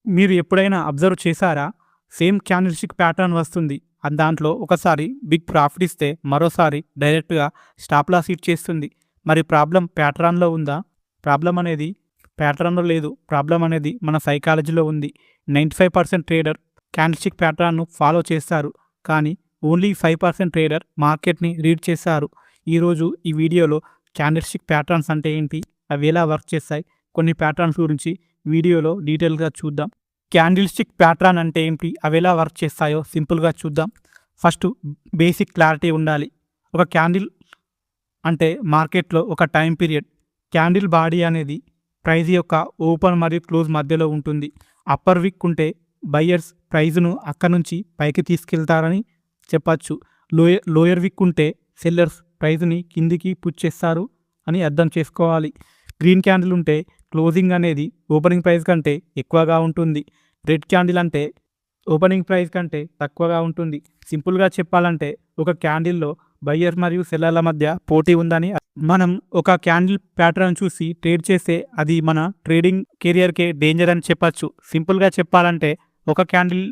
మీరు ఎప్పుడైనా అబ్జర్వ్ చేశారా? సేమ్ క్యాండిల్‌స్టిక్ ప్యాటర్న్ వస్తుంది. దాంట్లో ఒకసారి బిగ్ ప్రాఫిట్ ఇస్తే మరోసారి డైరెక్ట్‌గా స్టాప్ లాస్ హిట్ చేస్తుంది. మరి ప్రాబ్లమ్ ప్యాటర్న్‌లో ఉందా? ప్రాబ్లమ్ అనేది ప్యాటర్న్‌లో లేదు. ప్రాబ్లమ్ అనేది మన సైకాలజీలో ఉంది. 95% ట్రేడర్ క్యాండిల్‌స్టిక్ ప్యాటర్న్‌ను ఫాలో చేస్తారు. కానీ ఓన్లీ 5% ట్రేడర్ మార్కెట్‌ని రీడ్ చేశారు. ఈరోజు ఈ వీడియోలో క్యాండిల్‌స్టిక్ ప్యాటర్న్స్ అంటే ఏంటి? అవి ఎలా వర్క్ చేస్తాయి? కొన్ని ప్యాటర్న్స్ గురించి వీడియోలో డీటెయిల్‌గా చూద్దాం. క్యాండిల్‌స్టిక్ ప్యాటర్న్ అంటే ఏంటి? అవి ఎలా వర్క్ చేస్తాయో సింపుల్‌గా చూద్దాం. ఫస్ట్ బేసిక్ క్లారిటీ ఉండాలి. ఒక క్యాండిల్ అంటే మార్కెట్‌లో ఒక టైం పీరియడ్. క్యాండిల్ బాడీ అనేది ప్రైస్ యొక్క ఓపెన్ మరియు క్లోజ్ మధ్యలో ఉంటుంది. అప్పర్ విక్ ఉంటే బయ్యర్స్ ప్రైజ్‌ను అక్కడి నుంచి పైకి తీసుకెళ్తారని చెప్పచ్చు. లోయర్ విక్ ఉంటే సెల్లర్స్ ప్రైజ్‌ని కిందికి పుష్ చేస్తారు అని అర్థం చేసుకోవాలి. గ్రీన్ క్యాండిల్ ఉంటే క్లోజింగ్ అనేది ఓపెనింగ్ ప్రైస్ కంటే ఎక్కువగా ఉంటుంది. రెడ్ క్యాండిల్ అంటే ఓపెనింగ్ ప్రైస్ కంటే తక్కువగా ఉంటుంది. సింపుల్గా చెప్పాలంటే ఒక క్యాండిల్లో బయ్యర్ మరియు సెల్లర్ల మధ్య పోటీ ఉందని మనం ఒక క్యాండిల్ ప్యాటర్న్ చూసి ట్రేడ్ చేస్తే అది మన ట్రేడింగ్ కెరియర్కే డేంజర్ అని చెప్పచ్చు. సింపుల్గా చెప్పాలంటే ఒక క్యాండిల్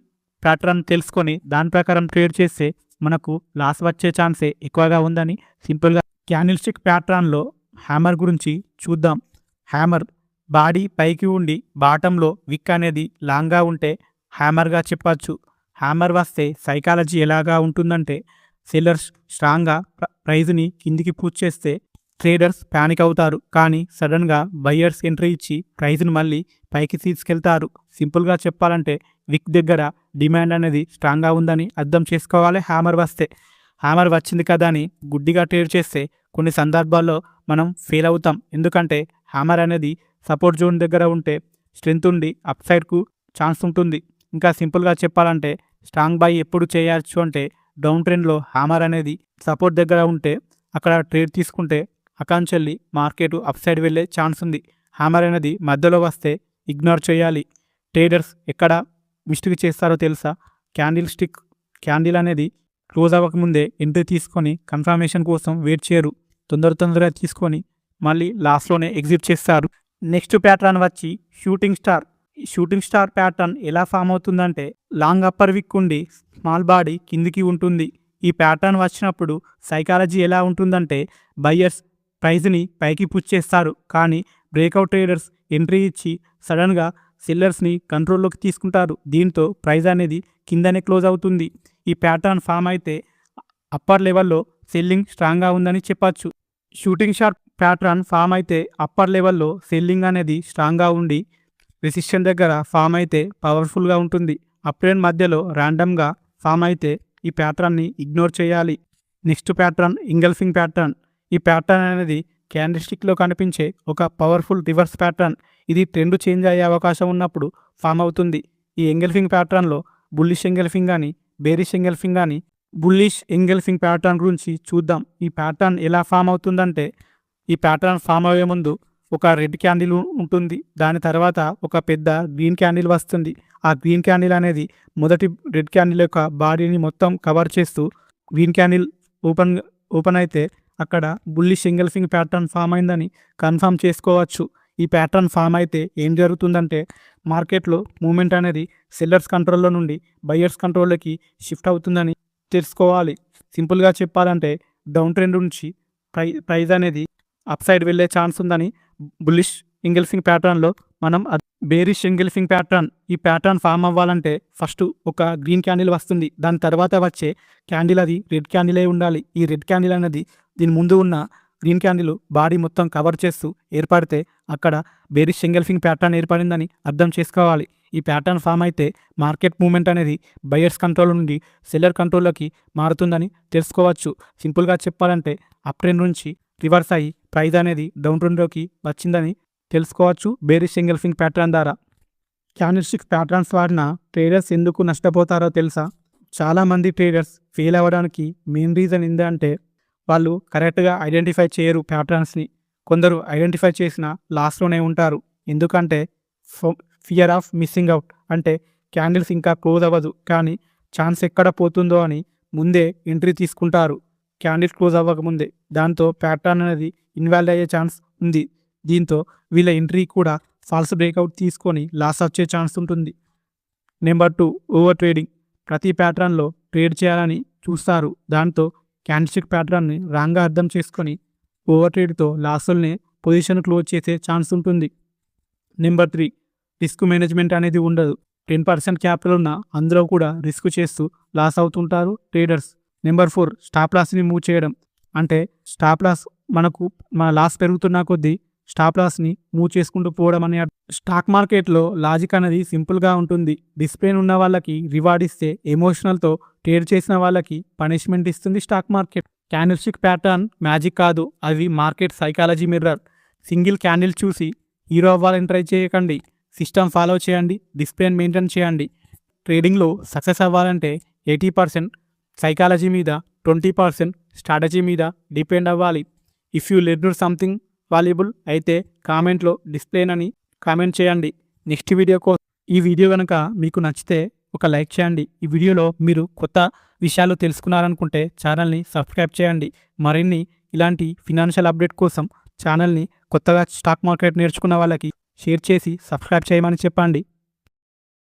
ప్యాటర్న్ తెలుసుకొని దాని ప్రకారం ట్రేడ్ చేస్తే మనకు లాస్ వచ్చే ఛాన్సే ఎక్కువగా ఉందని సింపుల్గా. క్యాండిల్స్టిక్ ప్యాటర్న్లో హ్యామర్ గురించి చూద్దాం. హ్యామర్ బాడీ పైకి ఉండి బాటంలో విక్ అనేది లాంగ్గా ఉంటే హ్యామర్గా చెప్పచ్చు. హ్యామర్ వస్తే సైకాలజీ ఎలాగా ఉంటుందంటే సెల్లర్స్ స్ట్రాంగ్గా ప్రైజ్ని కిందికి పుష్ చేస్తే ట్రేడర్స్ ప్యానిక్ అవుతారు. కానీ సడన్గా బయ్యర్స్ ఎంట్రీ ఇచ్చి ప్రైజ్ని మళ్ళీ పైకి తీసుకెళ్తారు. సింపుల్గా చెప్పాలంటే విక్ దగ్గర డిమాండ్ అనేది స్ట్రాంగ్గా ఉందని అర్థం చేసుకోవాలి. హ్యామర్ వస్తే హ్యామర్ వచ్చింది కదా అని గుడ్డిగా ట్రేడ్ చేస్తే కొన్ని సందర్భాల్లో మనం ఫెయిల్ అవుతాం. ఎందుకంటే హ్యామర్ అనేది సపోర్ట్ జోన్ దగ్గర ఉంటే స్ట్రెంత్ ఉండి అప్ సైడ్కు ఛాన్స్ ఉంటుంది. ఇంకా సింపుల్గా చెప్పాలంటే స్ట్రాంగ్ బై ఎప్పుడు చేయవచ్చు అంటే డౌన్ ట్రెండ్లో హ్యామర్ అనేది సపోర్ట్ దగ్గర ఉంటే అక్కడ ట్రేడ్ తీసుకుంటే అకాంచెల్లి మార్కెట్ అప్ సైడ్ వెళ్ళే ఛాన్స్ ఉంది. హ్యామర్ అనేది మధ్యలో వస్తే ఇగ్నోర్ చేయాలి. ట్రేడర్స్ ఎక్కడ మిస్టేక్ చేస్తారో తెలుసా? క్యాండిల్ అనేది క్లోజ్ అవ్వకముందే ఎంట్రీ తీసుకొని కన్ఫర్మేషన్ కోసం వెయిట్ చేయరు. తొందరగా తీసుకొని మళ్ళీ లాస్ట్లోనే ఎగ్జిట్ చేస్తారు. నెక్స్ట్ ప్యాటర్న్ వచ్చి షూటింగ్ స్టార్ ప్యాటర్న్ ఎలా ఫామ్ అవుతుందంటే లాంగ్ అప్పర్ విక్ ఉండి స్మాల్ బాడీ కిందికి ఉంటుంది. ఈ ప్యాటర్న్ వచ్చినప్పుడు సైకాలజీ ఎలా ఉంటుందంటే బయ్యర్స్ ప్రైజ్ని పైకి పుష్ చేస్తారు. కానీ బ్రేక్అవుట్ ట్రేడర్స్ ఎంట్రీ ఇచ్చి సడన్గా సెల్లర్స్ని కంట్రోల్లోకి తీసుకుంటారు. దీంతో ప్రైజ్ అనేది కిందనే క్లోజ్ అవుతుంది. ఈ ప్యాటర్న్ ఫామ్ అయితే అప్పర్ లెవెల్లో సెల్లింగ్ స్ట్రాంగ్గా ఉందని చెప్పచ్చు. షూటింగ్ స్టార్ ప్యాటర్న్ ఫామ్ అయితే అప్పర్ లెవెల్లో సెల్లింగ్ అనేది స్ట్రాంగ్గా ఉండి రెసిస్టెన్స్ దగ్గర ఫామ్ అయితే పవర్ఫుల్గా ఉంటుంది. అప్ ట్రెండ్ మధ్యలో ర్యాండమ్గా ఫామ్ అయితే ఈ ప్యాటర్న్ని ఇగ్నోర్ చేయాలి. Next pattern engulfing pattern. ఈ ప్యాటర్న్ అనేది క్యాండిల్స్టిక్లో కనిపించే ఒక పవర్ఫుల్ రివర్స్ ప్యాటర్న్. ఇది ట్రెండ్ చేంజ్ అయ్యే అవకాశం ఉన్నప్పుడు ఫామ్ అవుతుంది. ఈ ఎంగల్ఫింగ్ ప్యాటర్న్లో బుల్లిష్ ఎంగల్ఫింగ్ కానీ బేరిష్ ఎంగల్ఫింగ్ కానీ. బుల్లిష్ ఎంగల్ఫింగ్ ప్యాటర్న్ గురించి చూద్దాం. ఈ ప్యాటర్న్ ఎలా ఫామ్ అవుతుందంటే ఈ ప్యాటర్న్ ఫామ్ అయ్యే ముందు ఒక రెడ్ క్యాండిల్ ఉంటుంది. దాని తర్వాత ఒక పెద్ద గ్రీన్ క్యాండిల్ వస్తుంది. ఆ గ్రీన్ క్యాండిల్ అనేది మొదటి రెడ్ క్యాండిల్ యొక్క బాడీని మొత్తం కవర్ చేస్తూ గ్రీన్ క్యాండిల్ ఓపెన్ అయితే అక్కడ బుల్లిష్ ఎంగల్ఫింగ్ ప్యాటర్న్ ఫామ్ అయిందని కన్ఫర్మ్ చేసుకోవచ్చు. ఈ ప్యాటర్న్ ఫామ్ అయితే ఏం జరుగుతుందంటే మార్కెట్లో మూమెంట్ అనేది సెల్లర్స్ కంట్రోల్లో నుండి బయ్యర్స్ కంట్రోల్లోకి షిఫ్ట్ అవుతుందని తెలుసుకోవాలి. సింపుల్గా చెప్పాలంటే డౌన్ ట్రెండ్ నుంచి ప్రైజ్ అనేది అప్ సైడ్ వెళ్ళే ఛాన్స్ ఉందని బుల్లిష్ ఎంగల్ఫింగ్ ప్యాటర్న్లో మనం బేరిష్ ఎంగల్ఫింగ్ ప్యాటర్న్. ఈ ప్యాటర్న్ ఫామ్ అవ్వాలంటే ఫస్ట్ ఒక గ్రీన్ క్యాండిల్ వస్తుంది. దాని తర్వాత వచ్చే క్యాండిల్ అది రెడ్ క్యాండిలే ఉండాలి. ఈ రెడ్ క్యాండిల్ అనేది దీని ముందు ఉన్న గ్రీన్ క్యాండిల్ బాడీ మొత్తం కవర్ చేస్తూ ఏర్పడితే అక్కడ బేరిష్ ఎంగల్ఫింగ్ ప్యాటర్న్ ఏర్పడిందని అర్థం చేసుకోవాలి. ఈ ప్యాటర్న్ ఫామ్ అయితే మార్కెట్ మూమెంట్ అనేది బయర్స్ కంట్రోల్ నుండి సెల్లర్ కంట్రోల్లోకి మారుతుందని తెలుసుకోవచ్చు. సింపుల్గా చెప్పాలంటే అప్ ట్రెండ్ నుంచి రివర్స్ అయ్యి ప్రైజ్ అనేది డౌన్ ట్రెండ్లోకి వచ్చిందని తెలుసుకోవచ్చు బేరిష్ ఎంగల్ఫింగ్ ప్యాటర్న్ ద్వారా. క్యాండిల్స్టిక్ ప్యాటర్న్స్ వాడిన ట్రేడర్స్ ఎందుకు నష్టపోతారో తెలుసా? చాలామంది ట్రేడర్స్ ఫెయిల్ అవ్వడానికి మెయిన్ రీజన్ ఏంటంటే వాళ్ళు కరెక్ట్గా ఐడెంటిఫై చేయరు ప్యాటర్న్స్ని. కొందరు ఐడెంటిఫై చేసిన లాస్ట్లోనే ఉంటారు. ఎందుకంటే ఫియర్ ఆఫ్ మిస్సింగ్ అవుట్. అంటే క్యాండిల్స్ ఇంకా క్లోజ్ అవ్వదు కానీ ఛాన్స్ ఎక్కడ పోతుందో అని ముందే ఎంట్రీ తీసుకుంటారు క్యాండిల్ క్లోజ్ అవ్వకముందే. దాంతో ప్యాటర్న్ అనేది ఇన్వాల్వ్ అయ్యే ఛాన్స్ ఉంది. దీంతో వీళ్ళ ఎంట్రీ కూడా ఫాల్స్ బ్రేక్అవుట్ తీసుకొని లాస్ వచ్చే ఛాన్స్ ఉంటుంది. Number 2, over trading. ప్రతి ప్యాటర్న్లో ట్రేడ్ చేయాలని చూస్తారు. దాంతో క్యాండిల్స్టిక్ ప్యాటర్న్ని రాంగ్గా అర్థం చేసుకొని ఓవర్ ట్రేడ్తో లాసుల్ని పొజిషన్ క్లోజ్ చేసే ఛాన్స్ ఉంటుంది. నెంబర్ 3, రిస్క్ మేనేజ్మెంట్ అనేది ఉండదు. 10% క్యాపిటల్ ఉన్న అందులో కూడా రిస్క్ చేస్తూ లాస్ అవుతుంటారు ట్రేడర్స్. నెంబర్ 4, స్టాప్ లాస్ని మూవ్ చేయడం. అంటే స్టాప్ లాస్ మన లాస్ పెరుగుతున్న కొద్దీ స్టాప్ లాస్ని మూవ్ చేసుకుంటూ పోవడం అని. స్టాక్ మార్కెట్లో లాజిక్ అనేది సింపుల్గా ఉంటుంది. డిసిప్లిన్ ఉన్న వాళ్ళకి రివార్డ్ ఇస్తే, ఎమోషనల్తో ట్రేడ్ చేసిన వాళ్ళకి పనిష్మెంట్ ఇస్తుంది stock market. Candlestick pattern magic కాదు, అవి market psychology mirror. Single candle చూసి హీరో అవ్వాలని ట్రై చేయకండి. సిస్టమ్ ఫాలో చేయండి, డిసిప్లిన్ మెయింటైన్ చేయండి. ట్రేడింగ్లో సక్సెస్ అవ్వాలంటే 80% సైకాలజీ మీద, 20% స్ట్రాటజీ మీద డిపెండ్ అవ్వాలి. If you learn something valuable అయితే కామెంట్లో డిస్ప్లేన్ అని కామెంట్ చేయండి. నెక్స్ట్ వీడియో కోసం ఈ వీడియో కనుక మీకు నచ్చితే ఒక లైక్ చేయండి. ఈ వీడియోలో మీరు కొత్త విషయాలు తెలుసుకున్నారనుకుంటే ఛానల్ని సబ్స్క్రైబ్ చేయండి. మరిన్ని ఇలాంటి ఫినాన్షియల్ అప్డేట్ కోసం ఛానల్ని కొత్తగా స్టాక్ మార్కెట్ నేర్చుకున్న వాళ్ళకి షేర్ చేసి సబ్స్క్రైబ్ చేయమని చెప్పండి.